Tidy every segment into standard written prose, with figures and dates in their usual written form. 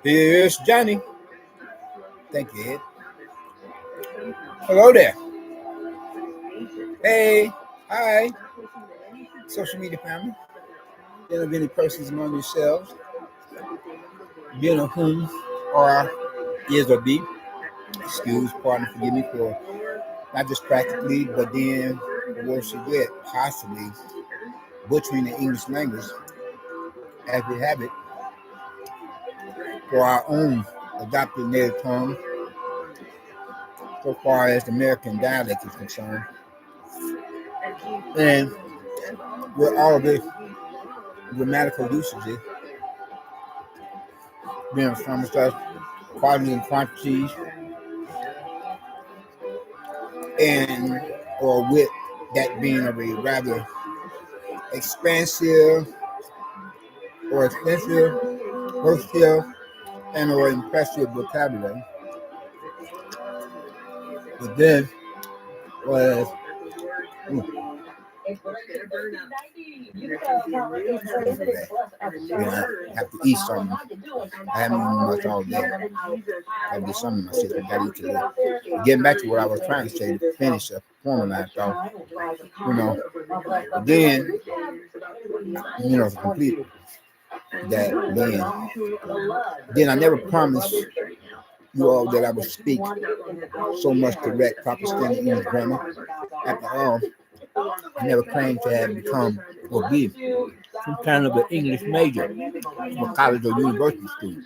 Here's Johnny. Thank you, Ed. Hello there. Hey, hi, social media family. There are many persons among yourselves, being of whom are, is, or be. Excuse, pardon, forgive me for not just practically, but then worse yet, possibly butchering the English language as we have it for our own adopted native tongue, so far as the American dialect is concerned. And with all of the grammatical usages, being from such quality and quantities, and or with that being of a rather expansive or extensive, versatile, and or impressive vocabulary. But then was I have to eat something. I haven't eaten much all day. I have to do something myself. I got to eat today. Getting back to what I was trying to say to finish up forming I thought, then, to complete that, then I never promised you all that I would speak so much correct, proper standard English grammar. After all, I never claimed to have become or be some kind of an English major from college or university school.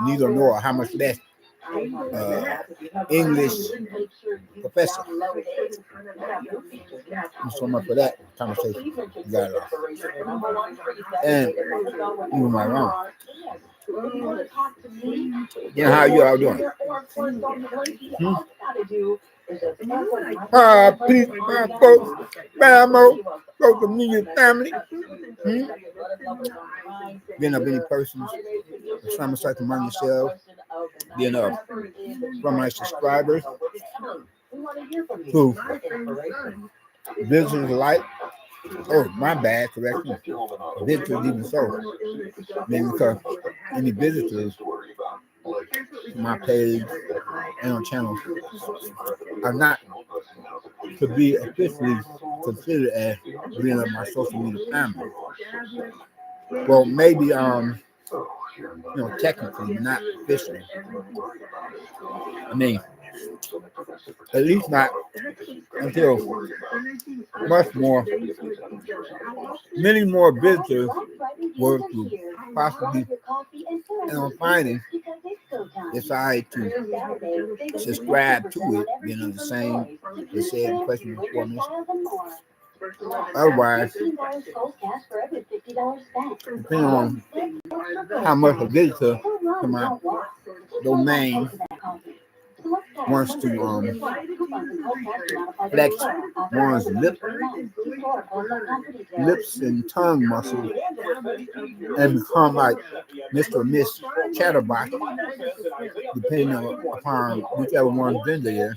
Neither nor how much less English professor. And so much for that conversation. You got it off. And you my wrong. How you all doing? Peace, my folks, Bamo, social media family. Being of any persons, trying to cycle among yourselves, being from my subscribers who visitors alike. Oh, my bad, correction. Visitors even so. Because any visitors to my page and on channel are not to be officially considered as being of my social media family. Well, maybe technically, not officially. I mean, at least not until many more visitors were to possibly, and on finding, decide to subscribe to it, being on the same, they said in question before me. Otherwise, depending on how much a visitor to my domain wants to flex one's lips and tongue muscles and become like Mr. or Miss Chatterbox, depending upon whichever one's been there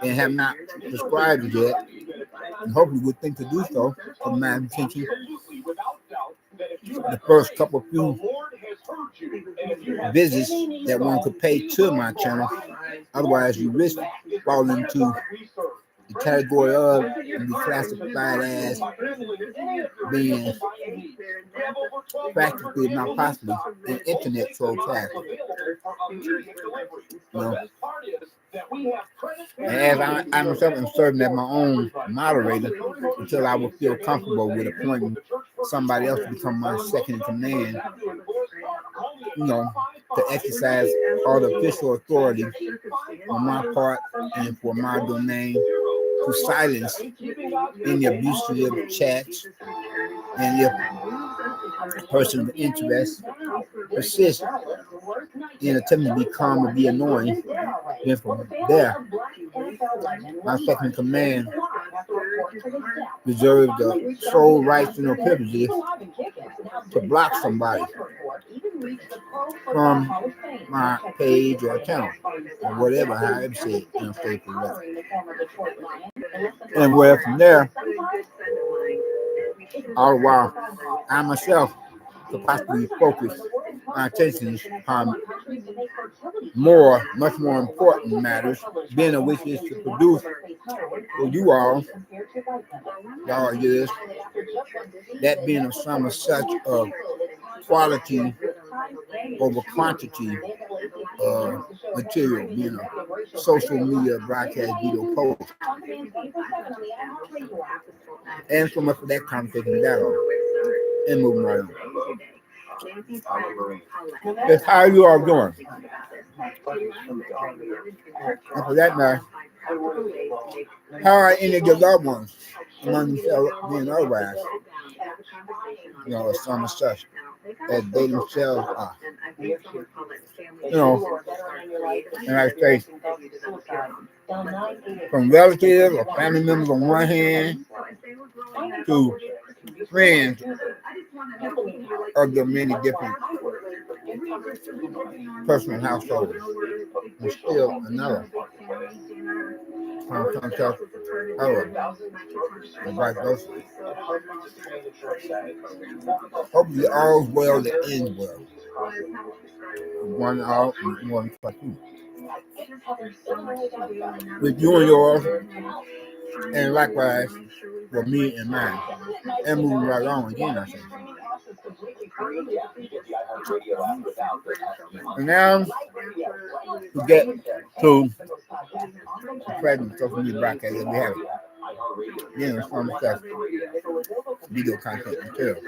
and have not subscribed yet, and hopefully would think to do so from my intention. The first couple of few visits that one could pay to my channel. Otherwise, you risk falling into the category of and be classified as being practically, if not possibly, an internet troll traffic. And as I myself am serving as my own moderator until I will feel comfortable with appointing somebody else to become my second in command, to exercise all the official authority on my part and for my domain to silence any abusive chats, and if a person of interest persists in attempting to be calm or be annoying, then from there, my second in command reserves the sole rights and privileges to block somebody from my page or channel or whatever, however said, stay for that. And where from there, all the while, I myself could possibly focus my attention on much more important matters, being of which is to produce for you all, y'all years, that being a sum of such of quality over quantity material, social media broadcast video post. And so much for that conversation that on. And moving right on. That's how you are doing. And for that matter, how are any of your loved ones among themselves being otherwise? Some of such as they themselves are. And I say, from relatives or family members on one hand to friends of the many different personal households, and still another concept and vice versa. Hopefully all's well that ends well. One out and one for two. With you and yours, and likewise for me and mine. And moving right on again, I think. And now we get to the present social media broadcast that we have. Some stuff, video content material.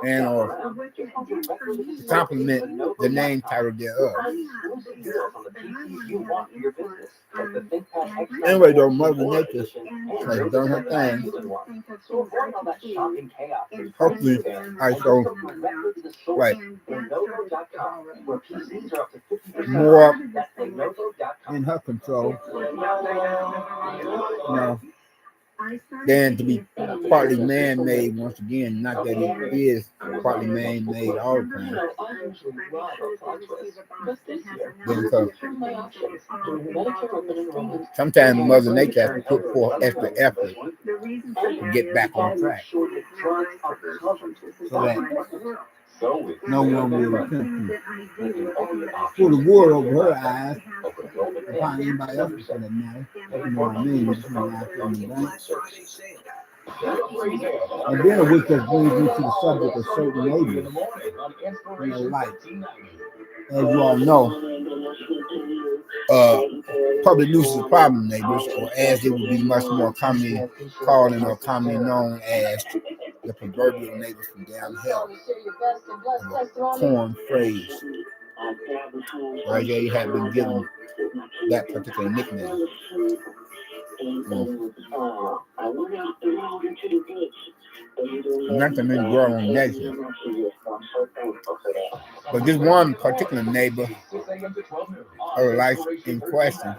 And to compliment the name title thereof. Anyway, though, Mother Nature has done her thing. Hopefully, I show more in her control, than to be partly man-made once again. Not that it is partly man-made all the time. Because sometimes Mother Nature has to put forth extra effort to get back on track. So that no one will attempt to pull the wool over her eyes upon anybody else for that matter. You know what I mean? And then which just brings me to the subject of certain neighbors. Like, as you all know, public nuisance problem neighbors, or as it would be much more commonly called and or commonly known as the proverbial neighbors from down hell. Corn phrase. Right there, you have been given that particular nickname. Not to mention growing negative. But this one particular neighbor of life in question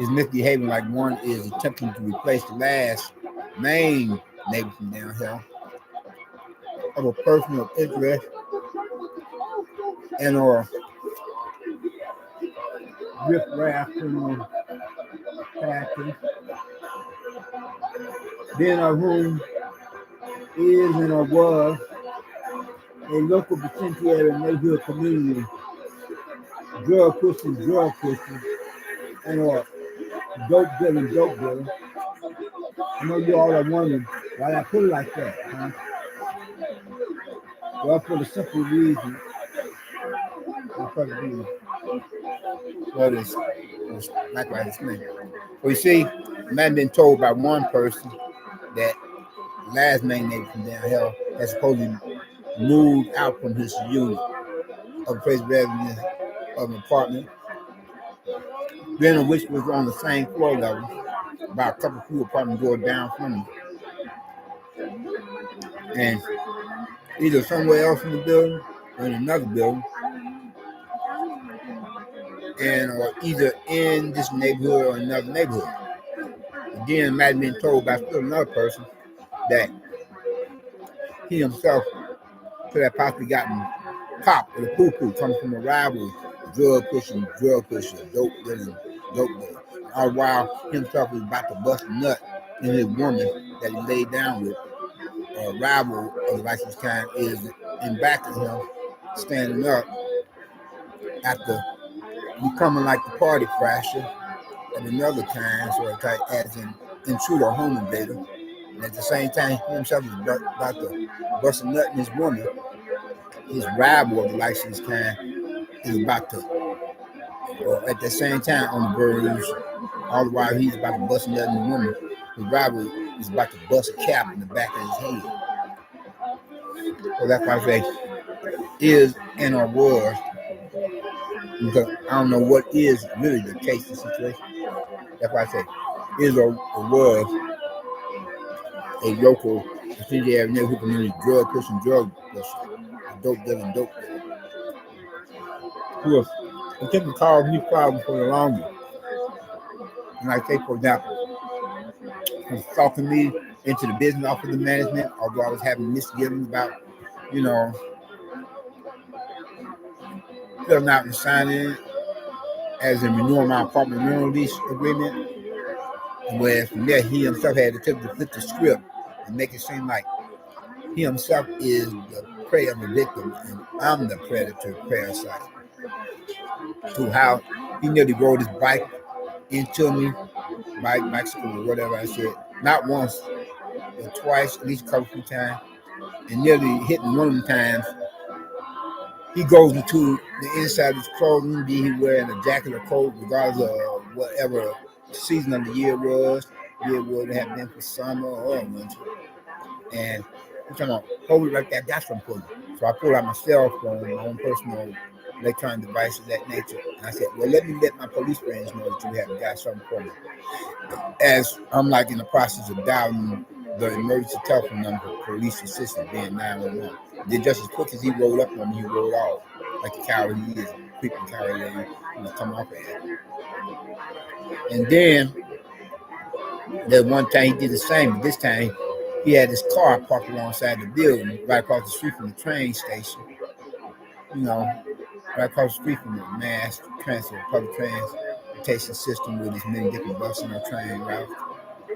is misbehaving like one is attempting to replace the last main neighbor from down here of a person of interest and or riff-raff criminal practice, then of whom is and or was a local beneficiary neighborhood community drug pushing, and or dope dealing. I know you all are wondering why I put it like that, huh? Well, for the simple reason, well, it's likewise it's me. Well, you see, I might have been told by one person that last main neighbor from down here has supposedly moved out from his unit of place residence of an apartment, then of which was on the same floor level, about a couple few apartment doors down from him. And either somewhere else in the building or in another building, and or either in this neighborhood or another neighborhood. Again, I might have been told by still another person that he himself could have possibly gotten cop or the poo-poo coming from a rival, drug pushing, dope dealing, dope dealer. All while himself is about to bust a nut in his woman that he laid down with. A rival of the licensed kind is in back of him, standing up after becoming like the party crasher and another kind, sort of type as an intruder, home invader. And at the same time, he himself is about to bust a nut in his woman. His rival of the licensed kind is about to, or at the same time, on the verge, all the while he's about to bust a nut in the woman. His rival is about to bust a cap in the back of his head. So that's why I say is and or was, because I don't know what is really the case of the situation. That's why I say is or was a local subsidiary neighborhood community drug pushing, a dope dealing, dope dealer, who was attempting to cause me problems for the longest. And like say, for example, he was talking me into the business off of the management, although I was having misgivings about, you know, filling out and signing as in renewing my apartment rental lease agreement. And whereas from there, he himself had attempted to flip the script and make it seem like he himself is the prey of the victim and I'm the predator parasite. To how he nearly rode his bike into me, bicycle or whatever I said, not once, but twice, at least a couple of times, and nearly hitting one of them times. He goes into the inside of his clothing, be he wearing a jacket or coat, regardless of whatever season of the year was. It would have been for summer or winter. And I'm talking about, hold it like that, got something for you. So I pulled out my cell phone, my own personal electronic devices of that nature. And I said, well, let me let my police friends know that you have got something for me. As I'm like in the process of dialing the emergency telephone number for police assistance, being 911. Then just as quick as he rolled up on me, he rolled off like a coward he is, creeping coward that he come off at. And then that one time he did the same, but this time he had his car parked alongside the building, right across the street from the train station. You know, right across the street from the mass transit, public transportation system with as many different buses and train routes,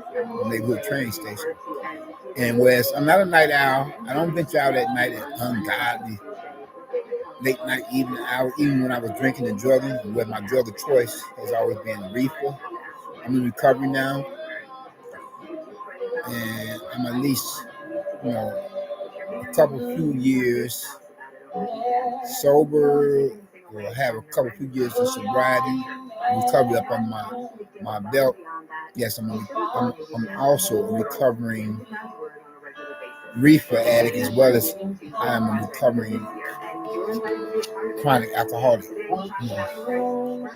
the neighborhood train station. And whereas I'm not a night owl, I don't venture out at night at ungodly late night evening hours, even when I was drinking and drugging, where my drug of choice has always been reefer. I'm in recovery now, and I'm at least, you know, few years sober, or have a few years of sobriety, recovery up on my belt. Yes, I'm also a recovering reefer addict, as well as I'm a recovering chronic alcoholic. You know,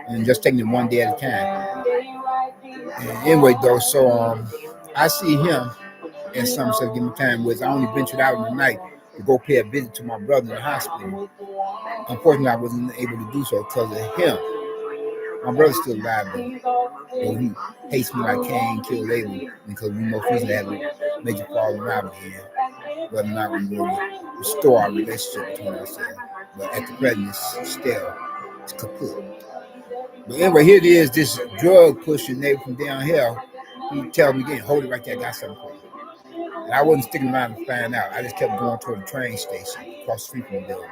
and just taking it one day at a time. And anyway, though, so I see him and some said give me time was I only ventured out in the night to go pay a visit to my brother in the hospital. Unfortunately, I wasn't able to do so because of him. My brother's still alive, though. So he hates me like Cain killed Abel because we most recently had a major falling out again. Whether or not we will restore our relationship between ourselves. But at the present, it's still, it's kaput. But anyway, here it is, this drug pushing neighbor from down here. He tell me again, hold it right there, I got something for you. And I wasn't sticking around to find out. I just kept going toward the train station across the street from the building.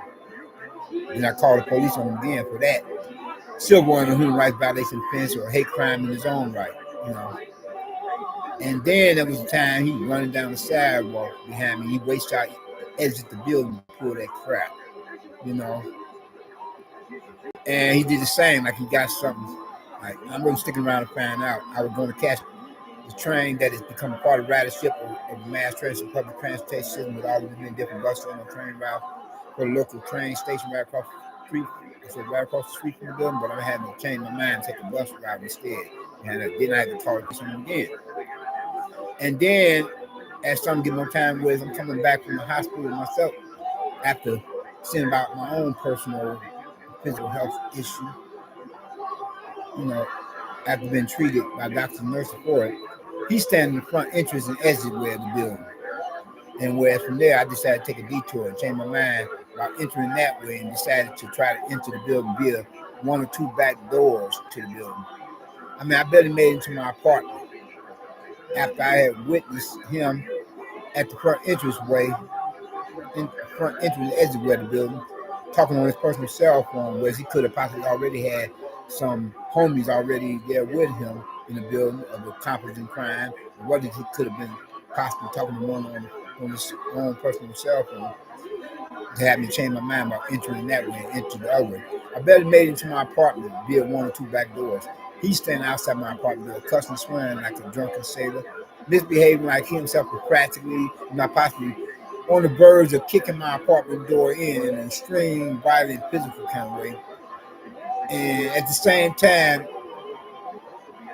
Then I called the police on him again for that. Still going on human rights violation offense or hate crime in his own right, you know. And then there was a time he was running down the sidewalk behind me. He waited out, exit the building to pull that crap, you know. And he did the same, like he got something. Like I wasn't sticking around to find out. I was going to catch the train that has become a part of ridership of the mass transit public transportation system with all of the many different buses on the train route for the local train station right across the street. So right across the street from the building, but I had to change my mind and take a bus route instead. And then I had to call him again. And then as some get more time with, I'm coming back from the hospital myself after seeing about my own personal physical health issue. You know, after being treated by doctors and nurses for it. He's standing in the front entrance and exit way of the building. And whereas from there, I decided to take a detour and change my mind by entering that way and decided to try to enter the building via one or two back doors to the building. I mean, I barely made it into my apartment after I had witnessed him at the front entranceway, in front entrance exitway of the building, talking on his personal cell phone, whereas he could have possibly already had some homies already there with him in the building of accomplice in crime, or whether he could have been possibly talking to one on his own personal cell phone to have me change my mind about entering that way and enter the other way. I barely made it into my apartment via one or two back doors. He's standing outside my apartment door, cussing, swearing like a drunken sailor, misbehaving like he himself was practically, not possibly, on the verge of kicking my apartment door in an extreme, violent, physical kind of way. And at the same time,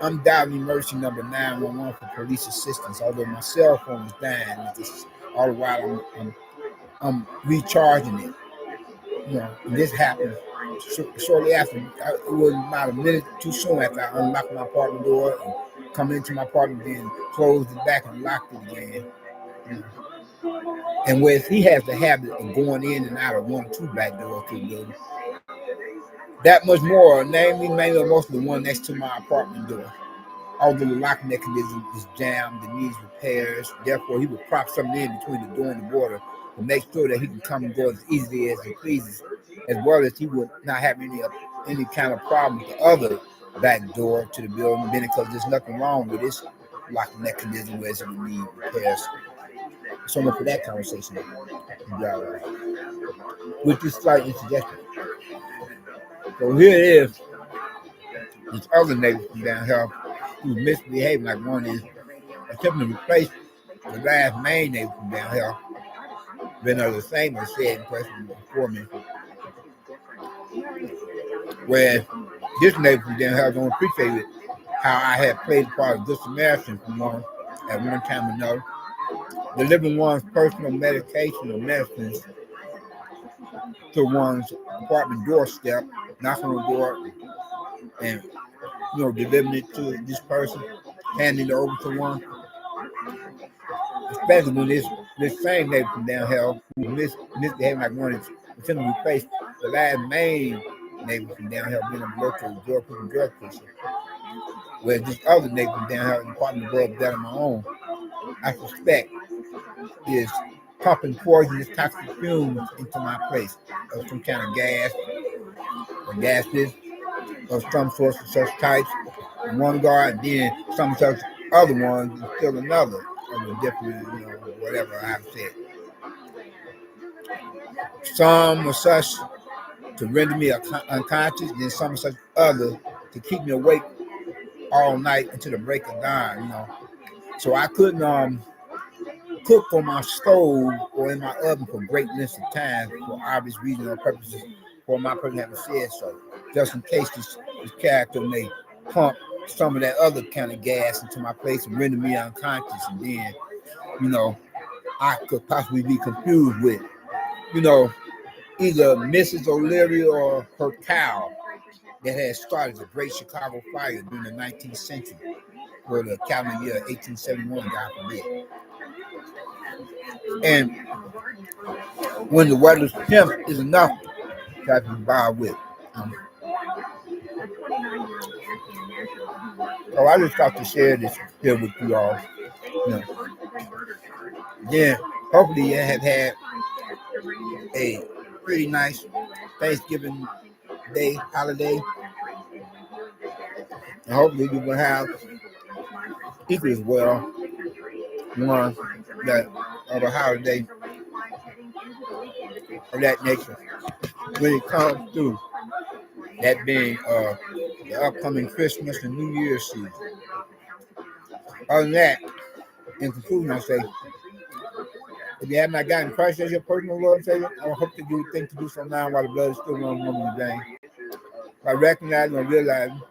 I'm dialing emergency number 911 for police assistance, although my cell phone is dying. All the while I'm recharging it. You know, and this happened shortly after. It was about a minute too soon after I unlocked my apartment door and come into my apartment, then closed it back and locked it again. You know. And with he has the habit of going in and out of one or two back doors to the building. That much more, namely, mainly, or mostly the one next to my apartment door. Although the lock mechanism is jammed and needs repairs, therefore he would prop something in between the door and the border to make sure that he can come and go as easily as he pleases, as well as he would not have any kind of problem with the other back door to the building, because there's nothing wrong with this lock mechanism where it would need repairs. So much for that conversation. With this slight interjection. So here it is. This other neighbor from down here who's misbehaving like one is attempting to replace the last main neighbor from down here. Been the same as said in person before me. Where this neighbor from down here don't appreciate it, how I had played the part of Good Samaritan from one at one time or another, delivering one's personal medication or medicines to one's apartment doorstep, knocking on the door, and delivering it to this person, handing it over to one. Especially when this same neighbor from down here who misbehaving like one is attempting to replace the last main neighbor from down here being a local drug pusher. Whereas this other neighbor from down here in the apartment above that of my own, I suspect is pumping poisonous toxic fumes into my place of some kind of gas or gases of some sorts of such types in one guard, then some such other ones and still another of a different, whatever I've said. Some were such to render me unconscious, then some such other to keep me awake all night until the break of dawn, So I couldn't cook on my stove or in my oven for great lengths of time for obvious reasons or purposes, for my person having said so, just in case this character may pump some of that other kind of gas into my place and render me unconscious, and then, I could possibly be confused with, either Mrs. O'Leary or her cow that had started the Great Chicago Fire during the 19th century, or the calendar year 1871, God forbid. And when the weather's temp is enough to have to be bothered with. So I just thought to share this here with you all. Then hopefully you have had a pretty nice Thanksgiving Day holiday. And hopefully you will have equally as well one that of a holiday of that nature when it comes to that being the upcoming Christmas and New Year's season. Other than that, in conclusion, I'll say, if you have not gotten Christ as your personal Lord and Savior, I hope that you would think to do so now while the blood is still running in your veins. By recognizing and realizing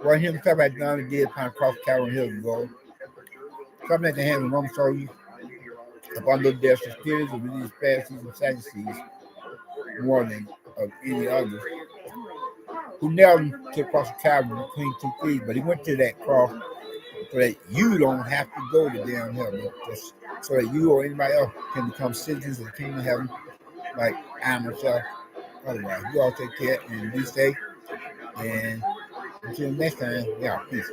what He Himself had done and did upon the cross of Calvary Hill and gold. Something at the hands of Roman soldiers upon those deaths of spirits of religious Pharisees and Sadducees, more than of any others, who nailed Him to the cross of Calvary between two thieves. But He went to that cross so that you don't have to go to damn hell, so that you or anybody else can become citizens of the kingdom of heaven like I myself. Otherwise, you all take care and be safe. And until next time, yeah, peace.